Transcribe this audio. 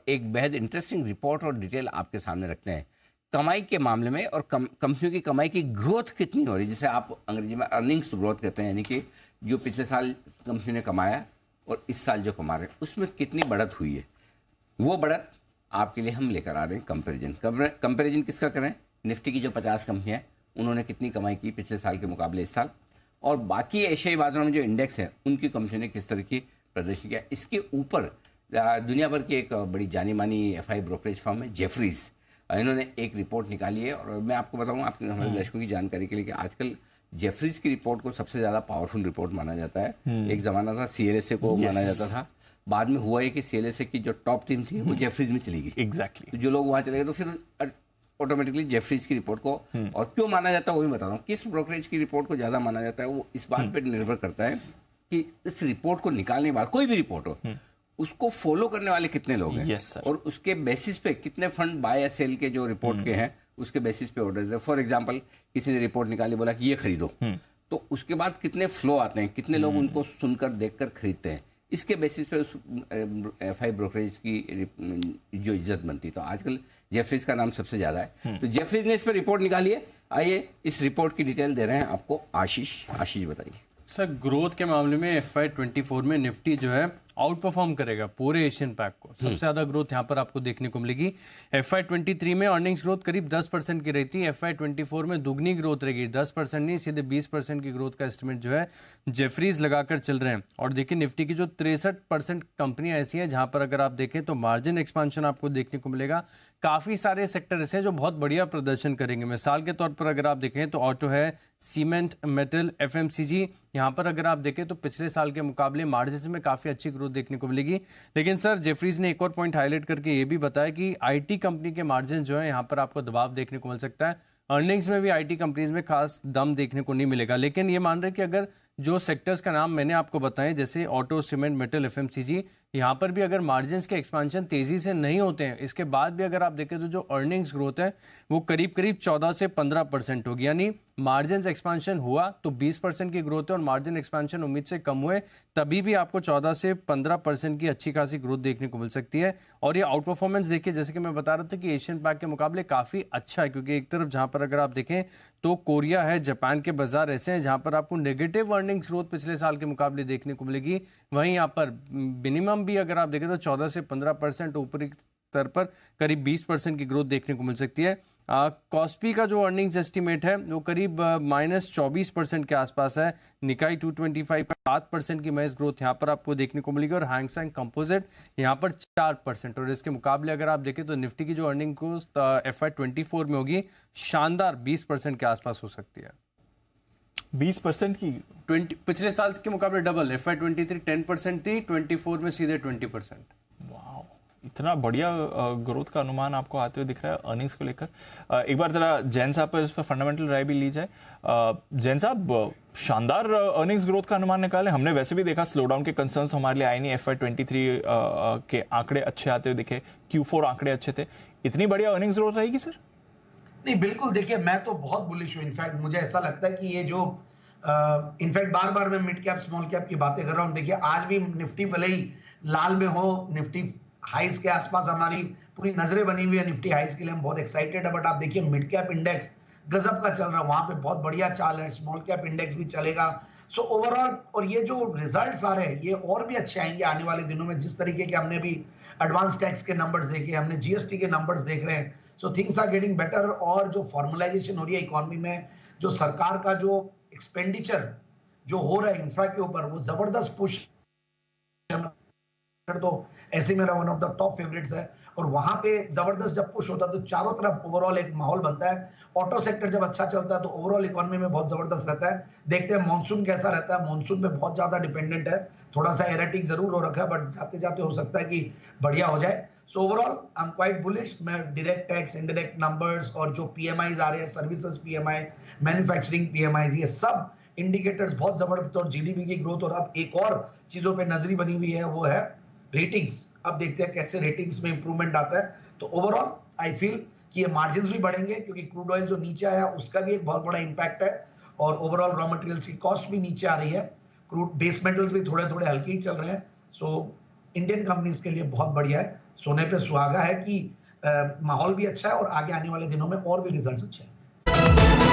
एक बेहद interesting report और डिटेल आपके सामने रखते हैं कमाई के मामले में, और कंपनियों की कमाई की ग्रोथ कितनी हो रही है, जिसे आप अंग्रेजी में अर्निंग्स ग्रोथ कहते हैं, यानी कि जो पिछले साल कंपनी ने कमाया और इस साल जो कमा रहे हैं उसमें कितनी बढ़त हुई है। वो बढ़त आपके लिए हम लेकर आ रहे हैं कंपेरिजन किसका करें, निफ्टी की जो 50 कंपनियां हैं उन्होंने कितनी कमाई की पिछले साल के मुकाबले इस साल, और बाकी एशियाई बाजारों में जो इंडेक्स है उनकी कंपनियों ने किस तरह की प्रदर्शन किया। इसके ऊपर दुनिया भर की एक बड़ी जानी मानी एफआई ब्रोकरेज फर्म है जेफरीज, इन्होंने एक रिपोर्ट निकाली है, और मैं आपको बताऊं आपके हमारे दर्शकों की जानकारी के लिए कि आजकल जेफरीज की रिपोर्ट को सबसे ज्यादा पावरफुल रिपोर्ट माना जाता है। एक जमाना था सीएलएसए को माना जाता था, बाद में हुआ है कि सीएलएसए की जो टॉप टीम थी वो जेफरीज में चली गई। एग्जैक्टली तो जो लोग वहां चले गए तो फिर ऑटोमेटिकली जेफरीज की रिपोर्ट को, और क्यों माना जाता है वो भी बता रहा हूँ, किस ब्रोकरेज की रिपोर्ट को ज्यादा माना जाता है वो इस बात पर निर्भर करता है कि इस रिपोर्ट को निकालने के बाद कोई भी रिपोर्ट हो उसको फॉलो करने वाले कितने लोग हैं। yes, और उसके बेसिस पे कितने फंड बाय या सेल के जो रिपोर्ट के हैं उसके बेसिस पे ऑर्डर देते। फॉर एग्जांपल किसी ने रिपोर्ट निकाली बोला कि ये खरीदो, तो उसके बाद कितने फ्लो आते हैं, कितने लोग उनको सुनकर देखकर खरीदते हैं, इसके बेसिस पे उस एफआई ब्रोकरेज की जो इज्जत बनती है। तो आजकल जेफरीज का नाम सबसे ज्यादा है, तो जेफरीज ने इस पर रिपोर्ट निकाली है। आइए इस रिपोर्ट की डिटेल दे रहे हैं आपको आशीष बताइए। सर ग्रोथ के मामले में FY24 में निफ्टी जो है आउट परफॉर्म करेगा पूरे एशियन पैक को। सबसे ज्यादा ग्रोथ यहाँ पर आपको देखने को मिलेगी। FY23 में अर्निंग्स ग्रोथ करीब 10% की रही थी, FY24 में दुगनी ग्रोथ रहेगी, 10% नहीं सीधे 20% की ग्रोथ का एस्टिमेट जो है जेफरीज लगाकर चल रहे हैं। और देखिए निफ्टी की जो 63% कंपनियां ऐसी हैं जहां पर अगर आप देखें तो मार्जिन एक्सपांशन आपको देखने को मिलेगा। काफी सारे सेक्टर ऐसे हैं जो बहुत बढ़िया प्रदर्शन करेंगे। मिसाल के तौर पर अगर आप देखें तो ऑटो है, सीमेंट, मेटल, FMCG, यहाँ पर अगर आप देखें तो पिछले साल के मुकाबले मार्जिन में काफी अच्छी ग्रोथ देखने को मिलेगी। लेकिन सर जेफरीज ने एक और पॉइंट हाईलाइट करके ये भी बताया कि आईटी कंपनी के मार्जिन जो है यहाँ पर आपको दबाव देखने को मिल सकता है। अर्निंग्स में भी आईटी कंपनीज में खास दम देखने को नहीं मिलेगा। लेकिन ये मान रहे कि अगर जो सेक्टर्स का नाम मैंने आपको बताएं जैसे ऑटो, सीमेंट, मेटल, FMCG, यहाँ पर भी अगर मार्जिन्स के एक्सपांशन तेजी से नहीं होते हैं, इसके बाद भी अगर आप देखें तो जो अर्निंग्स ग्रोथ है वो करीब 14 से 15% होगी। यानी मार्जिन्स एक्सपांशन हुआ तो 20% की ग्रोथ है, और मार्जिन एक्सपांशन उम्मीद से कम हुए तभी भी आपको 14 से 15% की अच्छी खासी ग्रोथ देखने को मिल सकती है। और ये आउट परफॉर्मेंस देखिए जैसे कि मैं बता रहा था कि एशियन पैक के मुकाबले काफी अच्छा है, क्योंकि एक तरफ जहां पर अगर आप देखें तो कोरिया है, जापान के बाजार ऐसे हैं जहां पर आपको नेगेटिव अर्निंग्स ग्रोथ पिछले साल के मुकाबले देखने को मिलेगी। वहीं यहाँ पर मिनिमम भी अगर आप देखें तो 14 से 15%, ऊपरी स्तर पर करीब 20% की ग्रोथ देखने को मिल सकती है। कॉस्पी का जो अर्निंग्स एस्टीमेट है वो करीब -24% के आसपास है। निकाई 225 का 7% की महज ग्रोथ यहाँ पर आपको देखने को मिलेगी, और हैंगसेंग कंपोजिट यहाँ पर 4%। और इसके मुकाबले अगर आप देखें तो निफ्टी की जो अर्निंग ग्रोथ FY24 में होगी शानदार 20% के आसपास हो सकती है। 20% की 20 पिछले साल के मुकाबले डबल। FY23 10% थी, 24 में सीधे 20%। वाह, इतना बढ़िया ग्रोथ का अनुमान आपको आते हुए दिख रहा है अर्निंग्स को लेकर। एक बार जरा जैन साहब पर इस पर फंडामेंटल राय भी ली जाए। जैन साहब, शानदार अर्निंग्स ग्रोथ का अनुमान निकाले। हमने वैसे भी देखा स्लो डाउन के कंसर्न्स हमारे लिए आए नहीं, FY23 के आंकड़े अच्छे आते हुए दिखे, Q4 आंकड़े अच्छे थे। इतनी बढ़िया अर्निंग्स ग्रोथ रहेगी सर? नहीं, बिल्कुल। देखिए मैं तो बहुत बुलिश हूँ। इनफैक्ट मुझे ऐसा लगता है कि ये जो इनफैक्ट बार बार मैं मिड कैप स्मॉल कैप की बातें कर रहा हूँ। देखिए आज भी निफ्टी भले ही लाल में हो, निफ्टी हाइस के आसपास हमारी पूरी नजरें बनी हुई है, निफ्टी हाइस के लिए हम बहुत एक्साइटेड है। बट आप देखिए मिड कैप इंडेक्स गजब का चल रहा है, वहां पे बहुत बढ़िया चाल है। स्मॉल कैप इंडेक्स भी चलेगा। सो ओवरऑल, और ये जो रिजल्ट्स आ रहे हैं ये और भी अच्छे आएंगे आने वाले दिनों में। जिस तरीके के हमने भी एडवांस टैक्स के नंबर्स देखे, हमने जीएसटी के नंबर्स देख रहे हैं। So things are getting better. और जो फॉर्मलाइजेशन हो रही है इकोनॉमी में, जो सरकार का जो एक्सपेंडिचर जो हो रहा है इंफ्रा के ऊपर, वो जबरदस्त पुश, तो ऐसे मेरा one of the top favourites है। और वहां पे जबरदस्त जब पुश होता है तो चारों तरफ ओवरऑल एक माहौल बनता है। ऑटो सेक्टर जब अच्छा चलता है तो ओवरऑल इकोनॉमी में बहुत जबरदस्त रहता है। देखते हैं मॉनसून कैसा रहता है। मॉनसून पे बहुत ज्यादा डिपेंडेंट है, थोड़ा सा एरेटिक जरूर हो रखा है, बट जाते जाते हो सकता है कि बढ़िया हो जाए। So overall I am quite bullish. मैं डायरेक्ट टैक्स, इनडायरेक्ट नंबर्स और जो PMIs आ रहे हैं, सर्विसेज PMI, मैन्युफैक्चरिंग PMIs, ये सब इंडिकेटर्स बहुत जबरदस्त। और GDP की ग्रोथ। और अब एक और चीजों पे नजरी बनी हुई है, वो है रेटिंग्स। अब देखते हैं कैसे रेटिंग्स में इंप्रूवमेंट आता है। तो ओवरऑल आई फील कि ये मार्जिन्स भी बढ़ेंगे, क्योंकि क्रूड ऑयल जो नीचे आया उसका भी एक बहुत बड़ा इंपैक्ट है। और ओवरऑल रॉ मटेरियल्स की कॉस्ट भी नीचे आ रही है। क्रूड बेस मेटल्स भी थोड़े थोड़े हल्के ही चल रहे हैं। सो इंडियन कंपनीज के लिए बहुत बढ़िया है। सोने पे सुहागा है कि माहौल भी अच्छा है और आगे आने वाले दिनों में और भी रिजल्ट्स अच्छे हैं।